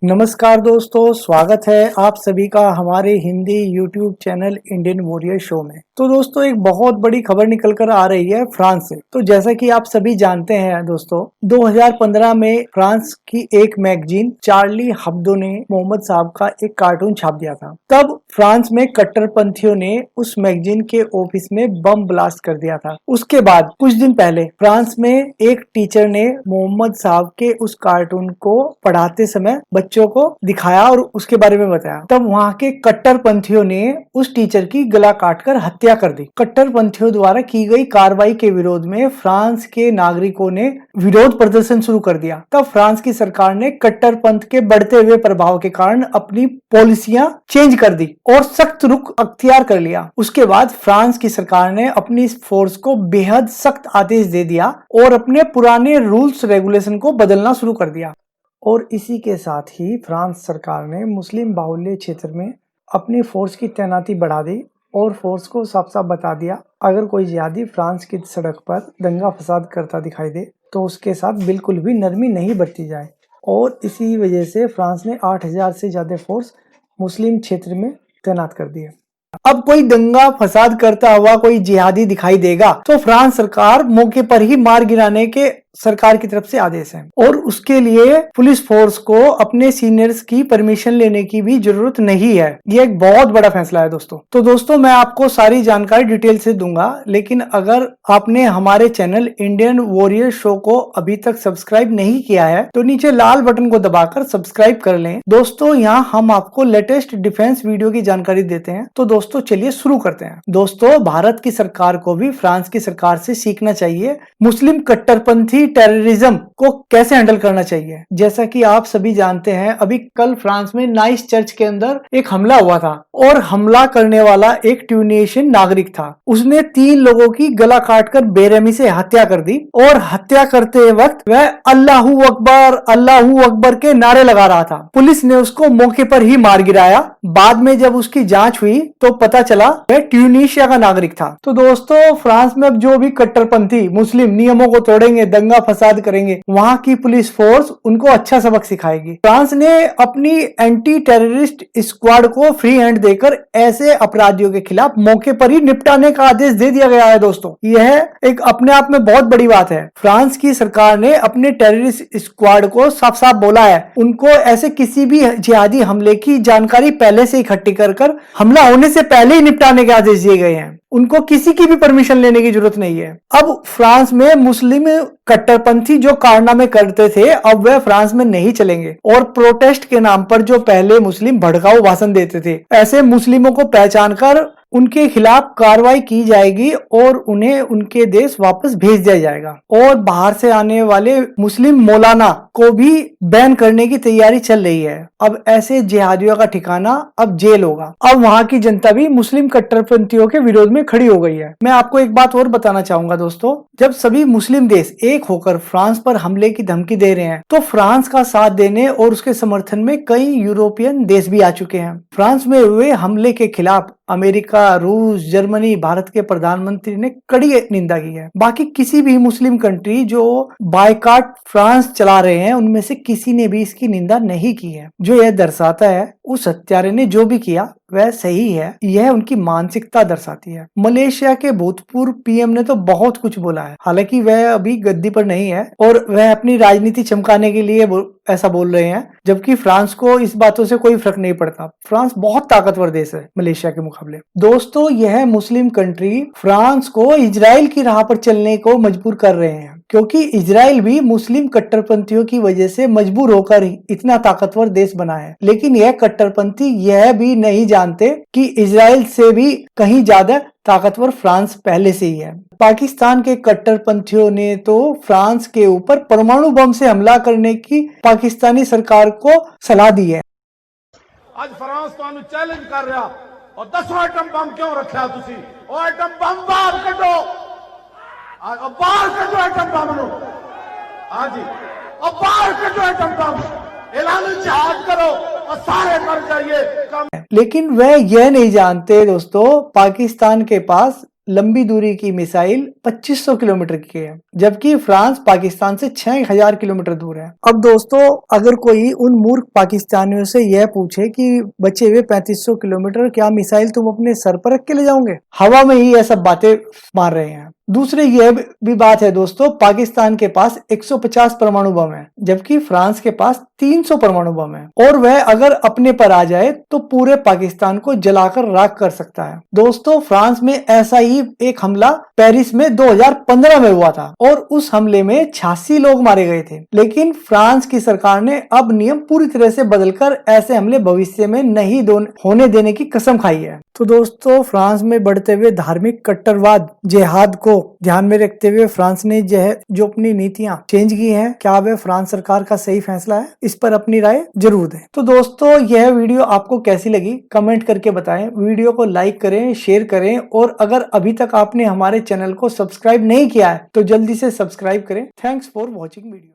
नमस्कार दोस्तों, स्वागत है आप सभी का हमारे Hindi YouTube channel Indian warrior show में। तो दोस्तों, एक बहुत बड़ी खबर निकल कर आ रही है फ्रांस से। तो जैसा कि आप सभी जानते हैं दोस्तों, 2015 में फ्रांस की एक मैगजीन चार्ली हेब्दो ने मोहम्मद साहब का एक कार्टून छाप दिया था। तब फ्रांस में कट्टरपंथियों ने उस मैगजीन के ऑफिस में बम ब्लास्ट कर दिया था। उसके बाद कुछ दिन पहले फ्रांस में एक टीचर ने मोहम्मद साहब के उस कार्टून को पढ़ाते समय बच्चों को दिखाया और उसके बारे में बताया। तब वहां के कट्टरपंथियों ने उस टीचर की गला काटकर हत्या कर दी। कट्टरपंथियों द्वारा की गई कार्रवाई के विरोध में फ्रांस के नागरिकों ने विरोध प्रदर्शन शुरू कर दिया। तब फ्रांस की सरकार ने कट्टरपंथ के बढ़ते हुए प्रभाव के कारण अपनी पॉलिसियां चेंज कर दी और सख्त रुख अख्तियार कर लिया। उसके बाद फ्रांस की सरकार ने अपनी इस फोर्स को बेहद सख्त आदेश दे दिया और अपने पुराने रूल्स रेगुलेशन को बदलना शुरू कर दिया। और इसी के साथ ही फ्रांस सरकार ने मुस्लिम बाहुल्य क्षेत्र में अपनी फोर्स की तैनाती बढ़ा दी और फोर्स को साफ साफ बता दिया, अगर कोई जिहादी फ्रांस की सड़क पर दंगा फसाद करता दिखाई दे तो उसके साथ बिल्कुल भी नरमी नहीं बरती जाए। और इसी वजह से फ्रांस ने 8000 से ज्यादा फोर्स मुस्लिम क्षेत्र में तैनात कर दिए। अब कोई दंगा फसाद करता हुआ कोई जिहादी दिखाई देगा तो फ्रांस सरकार मौके पर ही मार गिराने के सरकार की तरफ से आदेश है और उसके लिए पुलिस फोर्स को अपने सीनियर्स की परमिशन लेने की भी जरूरत नहीं है। ये एक बहुत बड़ा फैसला है दोस्तों। तो दोस्तों, मैं आपको सारी जानकारी डिटेल से दूंगा, लेकिन अगर आपने हमारे चैनल इंडियन वॉरियर शो को अभी तक सब्सक्राइब नहीं किया है तो नीचे लाल बटन को दबाकर सब्सक्राइब कर लें। दोस्तों, यहाँ हम आपको लेटेस्ट डिफेंस वीडियो की जानकारी देते हैं। तो दोस्तों, चलिए शुरू करते हैं। दोस्तों, भारत की सरकार को भी फ्रांस की सरकार से सीखना चाहिए मुस्लिम कट्टरपंथी टेररिज्म को कैसे हैंडल करना चाहिए। जैसा कि आप सभी जानते हैं, अभी कल फ्रांस में नाइस चर्च के अंदर एक हमला हुआ था और हमला करने वाला एक ट्यूनिशियन नागरिक था। उसने 3 लोगों की गला काटकर बेरहमी से हत्या कर दी और हत्या करते वक्त वह अल्लाहू अकबर के नारे लगा रहा था। पुलिस ने उसको मौके पर ही मार गिराया। बाद में जब उसकी जांच हुई तो पता चला वह ट्यूनीशिया का नागरिक था। तो दोस्तों, फ्रांस में अब जो भी कट्टरपंथी मुस्लिम नियमों को तोड़ेंगे, दंगा फसाद करेंगे, वहां की पुलिस फोर्स उनको अच्छा सबक सिखाएगी। फ्रांस ने अपनी एंटी टेररिस्ट स्क्वाड को फ्री हैंड देकर ऐसे अपराधियों के खिलाफ मौके पर ही निपटाने का आदेश दे दिया गया है। दोस्तों, यह एक अपने आप में बहुत बड़ी बात है। फ्रांस की सरकार ने अपने टेररिस्ट स्क्वाड को साफ साफ बोला है, उनको ऐसे किसी भी जिहादी हमले की जानकारी पहले से इकट्ठी कर हमला होने से पहले ही निपटाने के आदेश दिए गए हैं। उनको किसी की भी परमिशन लेने की जरूरत नहीं है। अब फ्रांस में मुस्लिम कट्टरपंथी जो कारनामे करते थे, अब वह फ्रांस में नहीं चलेंगे और प्रोटेस्ट के नाम पर जो पहले मुस्लिम भड़काऊ भाषण देते थे, ऐसे मुस्लिमों को पहचान कर उनके खिलाफ कार्रवाई की जाएगी और उन्हें उनके देश वापस भेज दिया जाएगा। और बाहर से आने वाले मुस्लिम मौलाना को भी बैन करने की तैयारी चल रही है। अब ऐसे जिहादियों का ठिकाना अब जेल होगा। अब वहां की जनता भी मुस्लिम कट्टरपंथियों के विरोध में खड़ी हो गई है। मैं आपको एक बात और बताना चाहूंगा दोस्तों, जब सभी मुस्लिम देश एक होकर फ्रांस पर हमले की धमकी दे रहे हैं तो फ्रांस का साथ देने और उसके समर्थन में कई यूरोपियन देश भी आ चुके हैं। फ्रांस में हुए हमले के खिलाफ अमेरिका, रूस, जर्मनी, भारत के प्रधानमंत्री ने कड़ी निंदा की है। बाकी किसी भी मुस्लिम कंट्री जो बायकॉट फ्रांस चला रहे हैं, उनमें से किसी ने भी इसकी निंदा नहीं की है। जो यह दर्शाता है उस हत्यारे ने जो भी किया वह सही है, यह उनकी मानसिकता दर्शाती है। मलेशिया के भूतपूर्व पीएम ने तो बहुत कुछ बोला है, हालांकि वह अभी गद्दी पर नहीं है और वह अपनी राजनीति चमकाने के लिए ऐसा बोल रहे हैं, जबकि फ्रांस को इस बातों से कोई फर्क नहीं पड़ता। फ्रांस बहुत ताकतवर देश है मलेशिया के मुकाबले। दोस्तों, यह मुस्लिम कंट्री फ्रांस को इजराइल की राह पर चलने को मजबूर कर रहे हैं, क्योंकि इजराइल भी मुस्लिम कट्टरपंथियों की वजह से मजबूर होकर इतना ताकतवर देश बना है। लेकिन यह कट्टरपंथी यह भी नहीं जानते कि इजराइल से भी कहीं ज्यादा ताकतवर फ्रांस पहले से ही है। पाकिस्तान के कट्टरपंथियों ने तो फ्रांस के ऊपर परमाणु बम से हमला करने की पाकिस्तानी सरकार को सलाह दी है। आज फ्रांस ਤੁਹਾਨੂੰ चैलेंज कर रहा और 10वां एटम बम क्यों रखा तुसी? ओ एटम बम बाहर कढो, बाहर कढो एटम बम नु। हां जी, और बाहर कढो एटम बम, ऐलान जिहाद करो और सारे मर जाइए। लेकिन वह यह नहीं जानते दोस्तों, पाकिस्तान के पास लंबी दूरी की मिसाइल 2500 किलोमीटर की है, जबकि फ्रांस पाकिस्तान से 6000 किलोमीटर दूर है। अब दोस्तों, अगर कोई उन मूर्ख पाकिस्तानियों से यह पूछे कि बचे हुए 3500 किलोमीटर क्या मिसाइल तुम अपने सर पर रख के ले जाओगे, हवा में ही यह सब बातें मार रहे हैं। दूसरी यह भी बात है दोस्तों, पाकिस्तान के पास 150 परमाणु बम है, जबकि फ्रांस के पास 300 परमाणु बम है, और वह अगर अपने पर आ जाए तो पूरे पाकिस्तान को जलाकर राख कर सकता है। दोस्तों, फ्रांस में ऐसा ही एक हमला पेरिस में 2015 में हुआ था और उस हमले में 86 लोग मारे गए थे, लेकिन फ्रांस की सरकार ने अब नियम पूरी तरह से बदलकर ऐसे हमले भविष्य में नहीं होने देने की कसम खाई है। तो दोस्तों, फ्रांस में बढ़ते हुए धार्मिक कट्टरवाद जिहाद को ध्यान में रखते हुए फ्रांस ने जो अपनी नीतियां चेंज की हैं, क्या वह फ्रांस सरकार का सही फैसला है? इस पर अपनी राय जरूर दें। तो दोस्तों, यह वीडियो आपको कैसी लगी कमेंट करके बताएं। वीडियो को लाइक करें, शेयर करें, और अगर अभी तक आपने हमारे चैनल को सब्सक्राइब नहीं किया है तो जल्दी से सब्सक्राइब करें। Thanks for watching video.